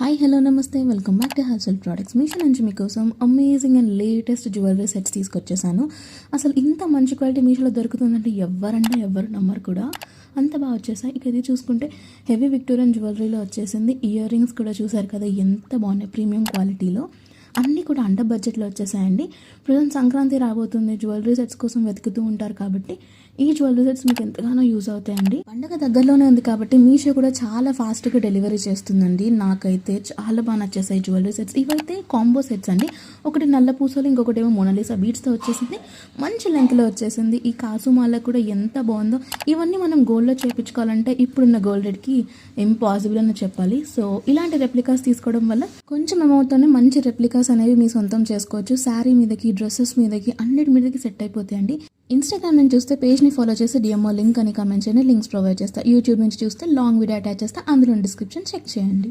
Hi hello namaste welcome back to Harshal products. Meesho నుంచి మీకోసం amazing and latest jewellery sets తీసుకొచ్చేసాను. అసలు ఇంత మంచి క్వాలిటీ మీషోలో దొరుకుతుందంటే ఎవరు నమ్మరు కూడా. అంత బాగా వచ్చేసాయి. ఇక ఇది చూసుకుంటే హెవీ విక్టోరియన్ జ్యువెలరీలో వచ్చేసింది. ఇయర్ రింగ్స్ కూడా చూసారు కదా ఎంత బాగున్నాయి, ప్రీమియం క్వాలిటీలో. అన్నీ కూడా అండర్ బడ్జెట్లో వచ్చేసాయండి. ప్రజెంట్ సంక్రాంతి రాబోతుంది, జ్యువెలరీ సెట్స్ కోసం వెతుకుతూ ఉంటారు కాబట్టి ఈ జ్యువెలరీ సెట్స్ మీకు ఎంతగానో యూజ్ అవుతాయండి. పండగ దగ్గరలోనే ఉంది కాబట్టి మీషో కూడా చాలా ఫాస్ట్గా డెలివరీ చేస్తుందండి. నాకైతే చాలా బాగా నచ్చేసాయి జ్యువెలరీ సెట్స్. ఇవైతే కాంబో సెట్స్ అండి. ఒకటి నల్ల పూసలు, ఇంకొకటి ఏమో మోనాలిసా బీడ్స్తో వచ్చేసింది. మంచి లెంత్లో వచ్చేసింది. ఈ కాసుమాల కూడా ఎంత బాగుందో. ఇవన్నీ మనం గోల్డ్లో చేయించుకోవాలంటే ఇప్పుడున్న గోల్డ్ రేట్కి ఇంపాసిబుల్ అని చెప్పాలి. సో ఇలాంటి రెప్లికాస్ తీసుకోవడం వల్ల కొంచెం అమౌంట్తోనే మంచి రెప్లికాస్ అనేవి మీ సొంతం చేసుకోవచ్చు. శారీ మీదకి, డ్రెస్సెస్ మీదకి, అన్నిటి మీదకి సెట్ అయిపోతాయండి. ఇన్స్టాగ్రామ్ నుంచి చూస్తే పేజ్ని ఫాలో చేసి డిఎంఓ లింక్ అని కామెంట్ చేయండి, లింక్స్ ప్రొవైడ్ చేస్తా. యూట్యూబ్ నుంచి చూస్తే లాంగ్ వీడియో అటాచ్ చేస్తా, అందులో డిస్క్రిప్షన్ చెక్ చేయండి.